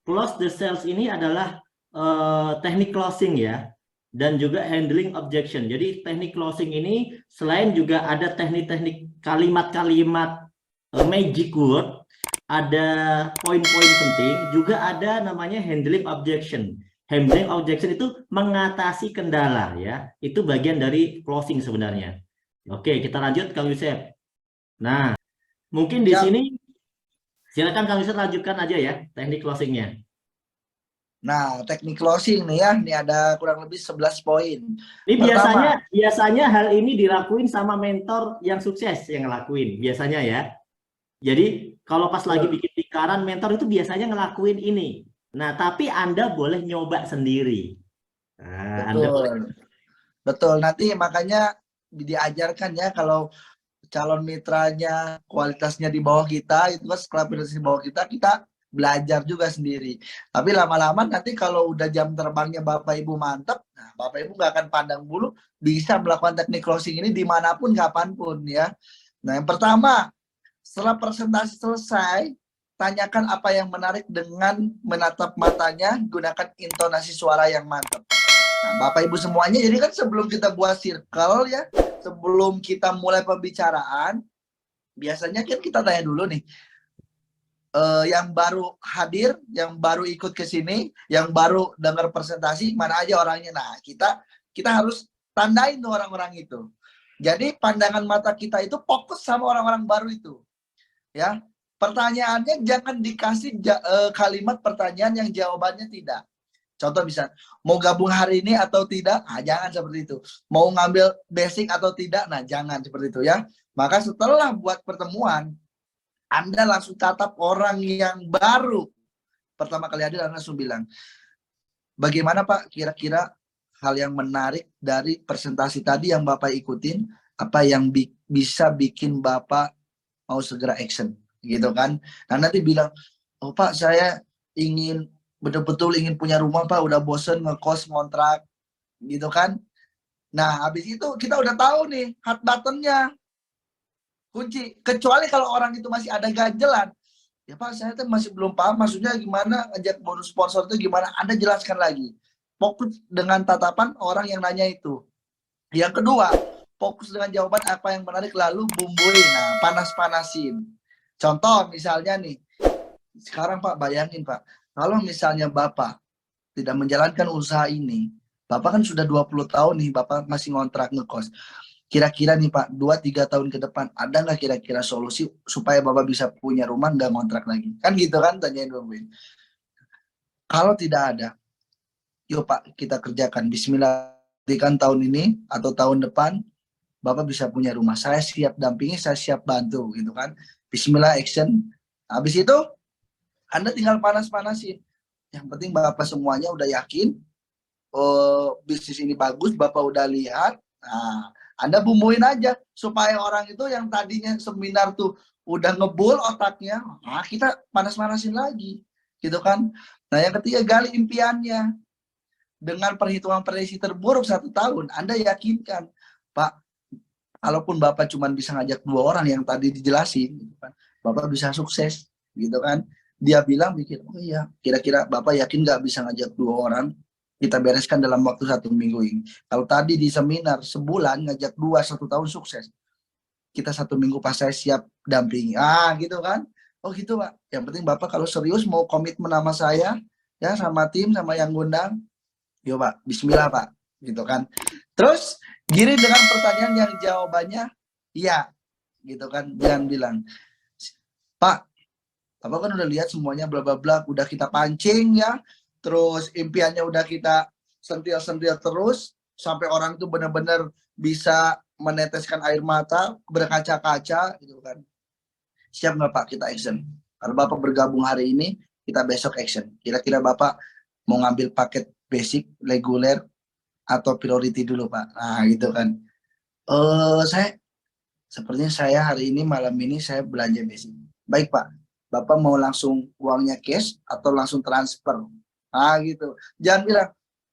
close the sales ini adalah teknik closing ya, dan juga handling objection. Jadi teknik closing ini selain juga ada teknik-teknik kalimat-kalimat magic word, ada poin-poin penting, juga ada namanya handling objection. Handling objection itu mengatasi kendala ya. Itu bagian dari closing sebenarnya. Oke, kita lanjut Kang Yusef. Nah, mungkin di Siap. sini silakan Kang Yusef lanjutkan aja ya teknik closingnya. Nah, teknik closing nih ya, ini ada kurang lebih 11 poin. Ini Pertama, biasanya hal ini dilakuin sama mentor yang sukses yang ngelakuin biasanya ya. Jadi kalau pas lagi bikin lingkaran, mentor itu biasanya ngelakuin ini. Nah, tapi Anda boleh nyoba sendiri. Nah, Anda boleh. betul. Betul, nanti makanya diajarkan ya kalau calon mitranya kualitasnya di bawah kita, itu kan kualitas di bawah kita belajar juga sendiri. Tapi lama-lama nanti kalau udah jam terbangnya Bapak Ibu mantap, nah Bapak Ibu nggak akan pandang bulu, bisa melakukan teknik closing ini dimanapun, kapanpun ya. Nah yang pertama, setelah presentasi selesai, tanyakan apa yang menarik dengan menatap matanya, gunakan intonasi suara yang mantap. Nah, Bapak Ibu semuanya, jadi kan sebelum kita buat circle ya, sebelum kita mulai pembicaraan, biasanya kan kita tanya dulu nih, yang baru hadir, yang baru ikut ke sini, yang baru dengar presentasi, mana aja orangnya. Nah, kita harus tandain tuh orang-orang itu. Jadi pandangan mata kita itu fokus sama orang-orang baru itu. Ya, pertanyaannya jangan dikasih kalimat pertanyaan yang jawabannya tidak. Contoh bisa, mau gabung hari ini atau tidak? Nah, jangan seperti itu. Mau ngambil basic atau tidak? Nah, jangan seperti itu ya. Maka setelah buat pertemuan, Anda langsung tatap orang yang baru. Pertama kali hadir, Anda langsung bilang, bagaimana Pak kira-kira hal yang menarik dari presentasi tadi yang Bapak ikutin? Apa yang bisa bikin Bapak mau segera action? Gitu kan. Nah, nanti bilang, oh Pak saya ingin betul-betul ingin punya rumah Pak, udah bosen ngekos ngontrak gitu kan. Nah habis itu kita udah tahu nih hot buttonnya, kunci. Kecuali kalau orang itu masih ada ganjelan, ya Pak saya tuh masih belum paham maksudnya gimana, ngajak bonus sponsor itu gimana, Anda jelaskan lagi. Fokus dengan tatapan orang yang nanya itu. Yang kedua, fokus dengan jawaban apa yang menarik, lalu bumbuin. Nah, panas-panasin. Contoh misalnya nih, sekarang Pak bayangin Pak, kalau misalnya Bapak tidak menjalankan usaha ini, Bapak kan sudah 20 tahun nih, Bapak masih ngontrak ngekos. Kira-kira nih Pak, 2-3 tahun ke depan, ada nggak kira-kira solusi supaya Bapak bisa punya rumah, nggak ngontrak lagi? Kan gitu kan, tanyain Bapak. Kalau tidak ada, yuk Pak, kita kerjakan. Bismillah, tahun ini atau tahun depan, Bapak bisa punya rumah. Saya siap dampingi, saya siap bantu, gitu kan. Bismillah, action. Habis itu, Anda tinggal panas-panasin. Yang penting Bapak semuanya udah yakin, bisnis ini bagus, Bapak udah lihat. Nah, Anda bumbuin aja supaya orang itu yang tadinya seminar tuh udah ngebul otaknya, nah kita panas-panasin lagi, gitu kan. Nah yang ketiga, gali impiannya dengan perhitungan prediksi terburuk 1 tahun. Anda yakinkan, Pak, kalaupun Bapak cuma bisa ngajak 2 orang yang tadi dijelasin, gitu kan, Bapak bisa sukses, gitu kan. Dia bilang bikin, oh iya, kira-kira Bapak yakin nggak bisa ngajak 2 orang? Kita bereskan dalam waktu 1 minggu ini. Kalau tadi di seminar sebulan ngajak 1 tahun sukses, kita 1 minggu pas saya siap dampingi. Ah gitu kan. Oh gitu Pak. Yang penting Bapak kalau serius mau komitmen sama saya, ya sama tim, sama yang ngundang, yuk Pak, bismillah Pak. Gitu kan. Terus giring dengan pertanyaan yang jawabannya iya. Gitu kan. Jangan bilang, Pak, Bapak kan udah lihat semuanya bla bla bla, udah kita pancing ya. Terus impiannya udah kita sentil-sentil terus sampai orang itu benar-benar bisa meneteskan air mata, berkaca-kaca gitu kan. Siap nggak Pak kita action? Kalau Bapak bergabung hari ini, kita besok action. Kira-kira Bapak mau ngambil paket basic, reguler, atau priority dulu Pak? Nah gitu kan. Saya sepertinya saya hari ini malam ini saya belanja basic. Baik Pak, Bapak mau langsung uangnya cash atau langsung transfer? Ah gitu. Jangan bilang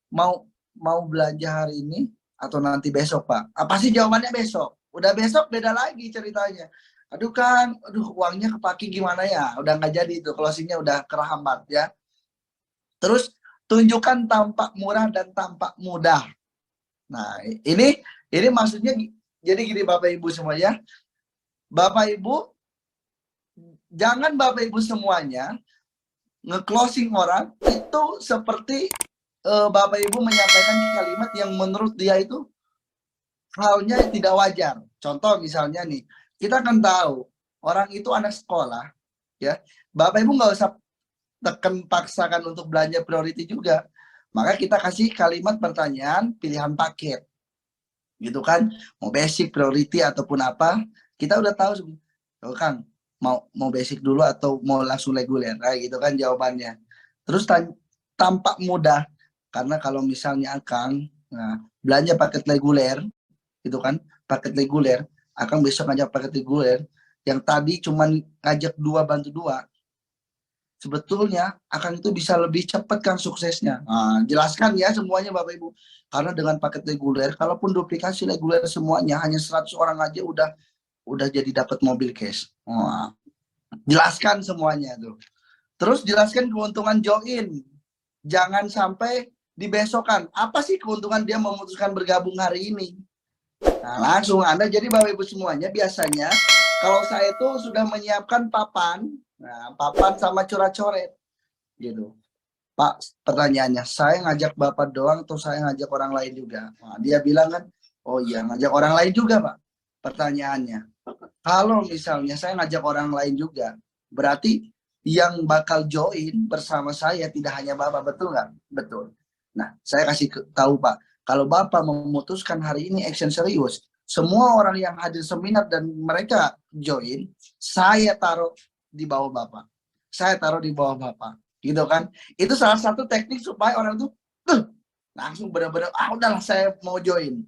mau mau belanja hari ini atau nanti besok Pak. Apa sih jawabannya besok? Udah besok beda lagi ceritanya. Aduh kan, aduh uangnya kepake gimana ya? Udah nggak jadi itu, closingnya udah kerahambat ya. Terus tunjukkan tampak murah dan tampak mudah. Nah, ini maksudnya jadi gini Bapak Ibu semuanya. Bapak Ibu, jangan Bapak Ibu semuanya nge-closing orang itu seperti Bapak Ibu menyampaikan kalimat yang menurut dia itu halnya tidak wajar. Contoh misalnya nih, kita kan tahu orang itu anak sekolah, ya. Bapak Ibu nggak usah tekan paksakan untuk belanja priority juga. Maka kita kasih kalimat pertanyaan pilihan paket, gitu kan? Mau basic, priority ataupun apa, kita udah tahu, oh, Kang, mau basic dulu atau mau langsung reguler, kayak gitu kan jawabannya. Terus tampak mudah, karena kalau misalnya Kang belanja paket reguler, gitu kan, paket reguler, Akang besok ngajak paket reguler, yang tadi cuman ngajak 2 bantu 2, sebetulnya Akang itu bisa lebih cepat kan suksesnya. Nah, jelaskan ya semuanya Bapak Ibu. Karena dengan paket reguler, kalaupun duplikasi reguler semuanya hanya 100 orang aja udah jadi dapat mobil cash. Wah, jelaskan semuanya tuh. Terus jelaskan keuntungan join. Jangan sampai dibesokkan. Apa sih keuntungan dia memutuskan bergabung hari ini? Nah, langsung Anda jadi Bapak Ibu semuanya biasanya kalau saya itu sudah menyiapkan papan, papan sama coret-coret gitu. Pak, pertanyaannya, saya ngajak Bapak doang atau saya ngajak orang lain juga? Nah, dia bilang kan, oh iya ngajak orang lain juga Pak. Pertanyaannya, kalau misalnya saya ngajak orang lain juga, berarti yang bakal join bersama saya tidak hanya Bapak, betul nggak? Betul. Nah, saya kasih tahu Pak, kalau Bapak memutuskan hari ini action serius, semua orang yang hadir seminar dan mereka join, saya taruh di bawah Bapak. Saya taruh di bawah Bapak. Gitu kan? Itu salah satu teknik supaya orang itu langsung benar-benar, udahlah saya mau join.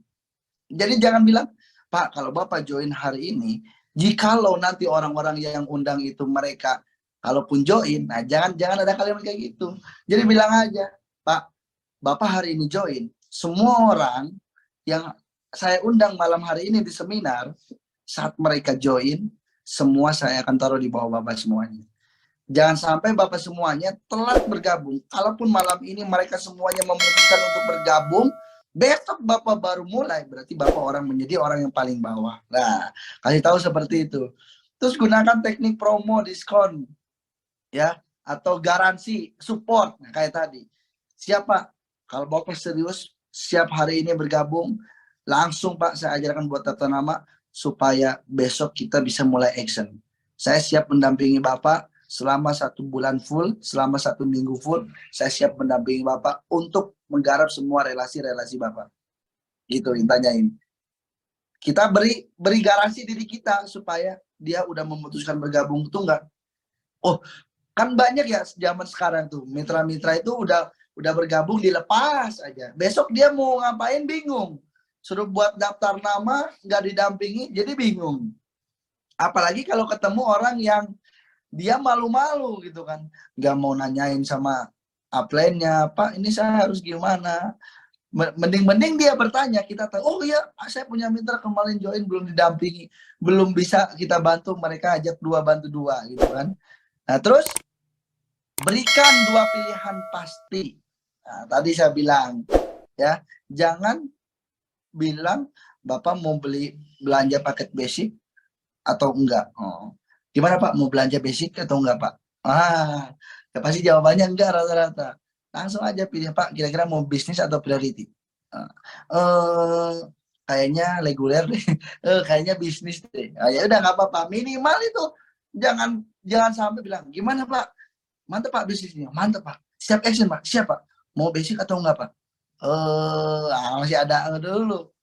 Jadi jangan bilang, Pak, kalau Bapak join hari ini, jikalau nanti orang-orang yang undang itu mereka kalaupun join, nah jangan ada kalimat kayak gitu. Jadi bilang aja, Pak, Bapak hari ini join, semua orang yang saya undang malam hari ini di seminar, saat mereka join, semua saya akan taruh di bawah Bapak semuanya. Jangan sampai Bapak semuanya telat bergabung. Kalaupun malam ini mereka semuanya memutuskan untuk bergabung, besok Bapak baru mulai, berarti Bapak orang menjadi orang yang paling bawah. Nah, kasih tahu seperti itu. Terus gunakan teknik promo, diskon, ya, atau garansi, support, nah, kayak tadi. Siapa? Kalau Bapak serius, siap hari ini bergabung, langsung Pak saya ajarkan buat tata nama, supaya besok kita bisa mulai action. Saya siap mendampingi Bapak, selama 1 bulan full, selama 1 minggu full, saya siap mendampingi Bapak untuk menggarap semua relasi-relasi Bapak. Gitu ditanyain. Kita beri garansi diri kita supaya dia udah memutuskan bergabung itu enggak. Oh, kan banyak ya zaman sekarang tuh mitra-mitra itu udah bergabung dilepas aja. Besok dia mau ngapain bingung. Suruh buat daftar nama nggak didampingi jadi bingung. Apalagi kalau ketemu orang yang dia malu-malu gitu kan, nggak mau nanyain sama upline-nya, Pak ini saya harus gimana, mending dia bertanya, kita tahu, oh iya saya punya mitra kemarin join belum didampingi, belum bisa kita bantu, mereka ajak 2 bantu 2 gitu kan. Nah terus berikan 2 pilihan pasti. Nah, tadi saya bilang ya, jangan bilang Bapak mau belanja paket basic atau enggak. Gimana Pak, mau belanja basic atau enggak Pak? Ya pasti jawabannya enggak rata-rata. Langsung aja pilih Pak, kira-kira mau bisnis atau priority? Kayaknya reguler deh. Kayaknya bisnis deh. Ya udah nggak apa-apa. Minimal itu jangan sampai bilang gimana Pak? Mantap Pak bisnisnya, mantap Pak. Siap action Pak, siap Pak. Mau basic atau enggak Pak? Masih ada dulu.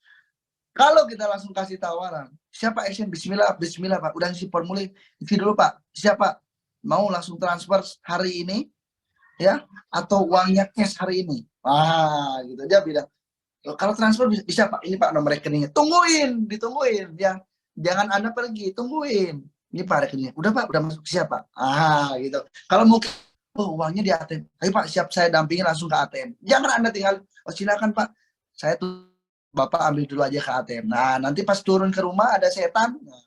Kalau kita langsung kasih tawaran, siapa action? Bismillah, Bismillah Pak. Udah isi formulir, isi dulu Pak. Siapa? Mau langsung transfer hari ini, ya? Atau uangnya cash hari ini? Gitu dia bilang. Kalau transfer bisa Pak. Ini Pak nomor rekeningnya. Ditungguin, ya. Jangan Anda pergi, tungguin. Ini Pak rekeningnya. Udah Pak, udah masuk siapa? Gitu. Kalau mungkin, uangnya di ATM. Ayo Pak, siap saya dampingin langsung ke ATM. Jangan Anda tinggal, silakan Pak. Saya tuh Bapak ambil dulu aja ke ATM. Nah, nanti pas turun ke rumah ada setan. Nah,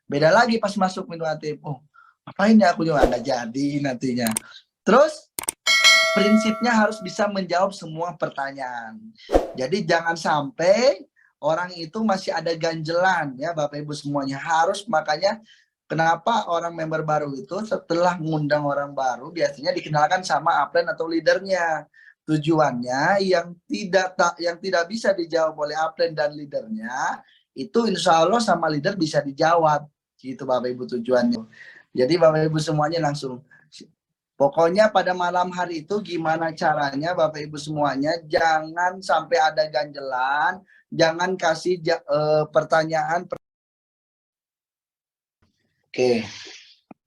beda lagi pas masuk minum ATM. Ngapain ya aku juga nggak jadi nantinya. Terus prinsipnya harus bisa menjawab semua pertanyaan. Jadi jangan sampai orang itu masih ada ganjelan ya Bapak Ibu semuanya. Harus, makanya kenapa orang member baru itu setelah mengundang orang baru biasanya dikenalkan sama upline atau leadernya. Tujuannya yang tidak bisa dijawab oleh upline dan leadernya itu insya Allah sama leader bisa dijawab. Gitu Bapak Ibu tujuannya. Jadi Bapak Ibu semuanya langsung. Pokoknya pada malam hari itu gimana caranya Bapak Ibu semuanya jangan sampai ada ganjelan, jangan kasih pertanyaan. Oke,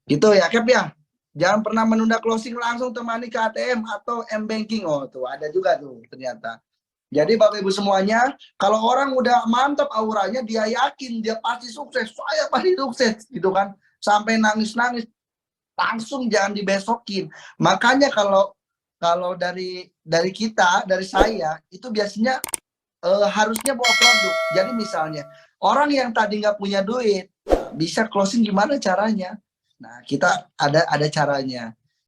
gitu ya Kep ya. Jangan pernah menunda closing, langsung temani ke ATM atau M-Banking. Oh tuh ada juga tuh ternyata. Jadi Bapak Ibu semuanya, kalau orang udah mantap auranya, dia yakin dia pasti sukses, saya pasti sukses gitu kan. Sampai nangis-nangis, langsung jangan dibesokin. Makanya kalau dari kita, dari saya itu biasanya harusnya bawa produk. Jadi misalnya orang yang tadi nggak punya duit bisa closing gimana caranya? Nah kita ada caranya.